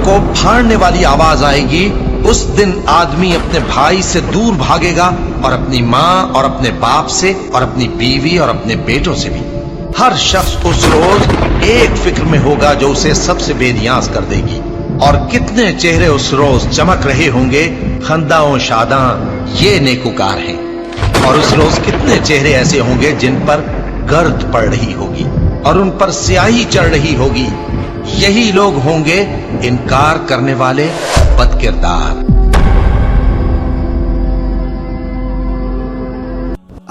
को फाड़ने वाली आवाज आएगी। उस दिन आदमी अपने भाई से दूर भागेगा और अपनी माँ और अपने बाप से और अपनी बीवी और अपने बेटों से भी। हर शख्स उस रोज एक फिक्र में होगा जो उसे सबसे बेनियाज कर देगी। और कितने चेहरे उस रोज चमक रहे होंगे, खंदाओं शादा ये नेकुकार हैं। और उस रोज कितने चेहरे ऐसे होंगे जिन पर गर्द पड़ रही होगी और उन पर स्याही चढ़ रही होगी। यही लोग होंगे इनकार करने वाले बदकिरदार।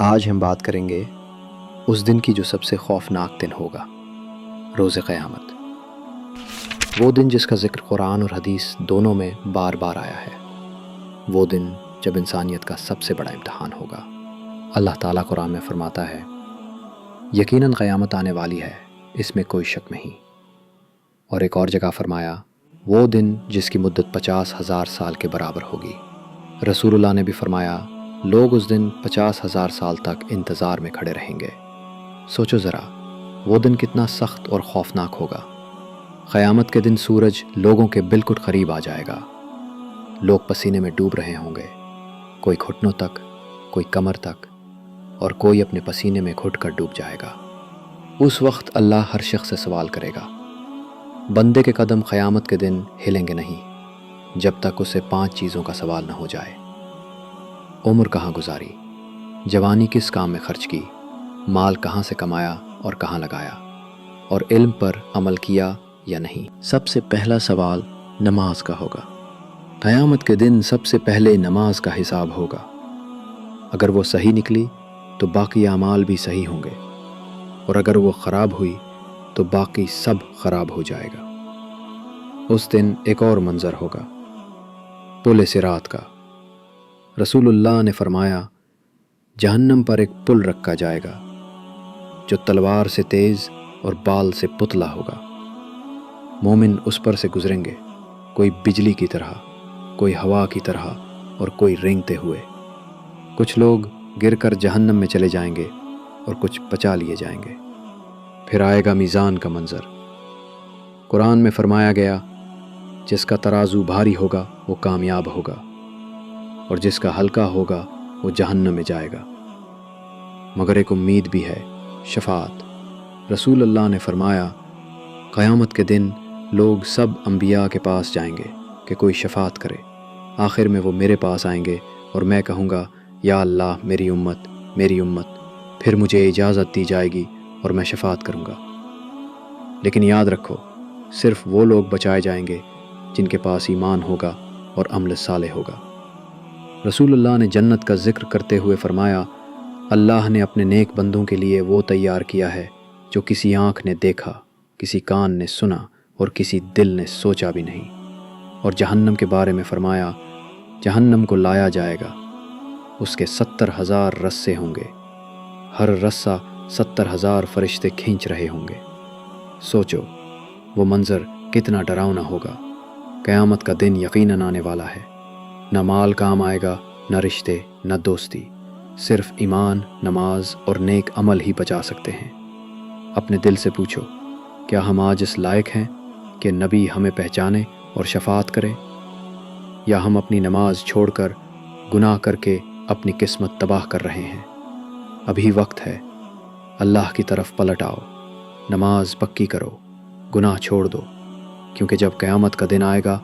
आज हम बात करेंगे उस दिन की जो सबसे खौफनाक दिन होगा, रोज़े क़यामत। वो दिन जिसका ज़िक्र कुरान और हदीस दोनों में बार बार आया है। वो दिन जब इंसानियत का सबसे बड़ा इम्तहान होगा। अल्लाह ताला कुरान में फरमाता है, यकीनन क़यामत आने वाली है, इसमें कोई शक नहीं। और एक और जगह फरमाया, वो दिन जिसकी मुद्दत 50,000 साल के बराबर होगी। रसूलुल्लाह ने भी फरमाया, लोग उस दिन 50,000 साल तक इंतज़ार में खड़े रहेंगे। सोचो ज़रा, वो दिन कितना सख्त और खौफनाक होगा। क़यामत के दिन सूरज लोगों के बिल्कुल करीब आ जाएगा। लोग पसीने में डूब रहे होंगे, कोई घुटनों तक, कोई कमर तक, और कोई अपने पसीने में घुटकर डूब जाएगा। उस वक्त अल्लाह हर शख्स से सवाल करेगा। बंदे के कदम क़यामत के दिन हिलेंगे नहीं जब तक उसे 5 चीज़ों का सवाल न हो जाए। उम्र कहाँ गुजारी, जवानी किस काम में खर्च की, माल कहाँ से कमाया और कहाँ लगाया, और इल्म पर अमल किया या नहीं। सबसे पहला सवाल नमाज का होगा। क़यामत के दिन सबसे पहले नमाज का हिसाब होगा। अगर वो सही निकली तो बाकी अमाल भी सही होंगे, और अगर वो ख़राब हुई तो बाकी सब ख़राब हो जाएगा। उस दिन एक और मंज़र होगा, पुल सिरात का। रसूलुल्लाह ने फरमाया, जहन्नम पर एक पुल रखा जाएगा जो तलवार से तेज़ और बाल से पुतला होगा। मोमिन उस पर से गुजरेंगे, कोई बिजली की तरह, कोई हवा की तरह, और कोई रेंगते हुए। कुछ लोग गिरकर जहन्नम में चले जाएंगे और कुछ बचा लिए जाएंगे। फिर आएगा मीज़ान का मंज़र। कुरान में फरमाया गया, जिसका तराजू भारी होगा वो कामयाब होगा, और जिसका हल्का होगा वो जहन्नम में जाएगा। मगर एक उम्मीद भी है, शफ़ाअत। रसूल अल्लाह ने फरमाया, क़यामत के दिन लोग सब अम्बिया के पास जाएंगे कि कोई शफ़ाअत करे। आखिर में वो मेरे पास आएंगे और मैं कहूँगा, या अल्लाह मेरी उम्मत, मेरी उम्मत। फिर मुझे इजाज़त दी जाएगी और मैं शफ़ाअत करूँगा। लेकिन याद रखो, सिर्फ़ वो लोग बचाए जाएंगे जिनके पास ईमान होगा और अमल साले होगा। रसूलुल्लाह ने जन्नत का ज़िक्र करते हुए फरमाया, अल्लाह ने अपने नेक बंदों के लिए वो तैयार किया है जो किसी आँख ने देखा, किसी कान ने सुना और किसी दिल ने सोचा भी नहीं। और जहन्नम के बारे में फरमाया, जहन्नम को लाया जाएगा, उसके 70,000 रस्से होंगे, हर रस्सा 70,000 फरिश्ते खींच रहे होंगे। सोचो वो मंज़र कितना डरावना होगा। क़यामत का दिन यकीनन आने वाला है। न माल काम आएगा, न रिश्ते, न दोस्ती। सिर्फ़ ईमान, नमाज और नेक अमल ही बचा सकते हैं। अपने दिल से पूछो, क्या हम आज इस लायक हैं कि नबी हमें पहचाने और शफ़ाअत करे, या हम अपनी नमाज छोड़कर गुनाह करके अपनी किस्मत तबाह कर रहे हैं। अभी वक्त है, अल्लाह की तरफ पलट आओ, नमाज पक्की करो, गुनाह छोड़ दो, क्योंकि जब क़यामत का दिन आएगा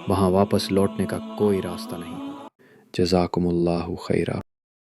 वहाँ वापस लौटने का कोई रास्ता नहीं। जज़ाकुमुल्लाहु खैरा।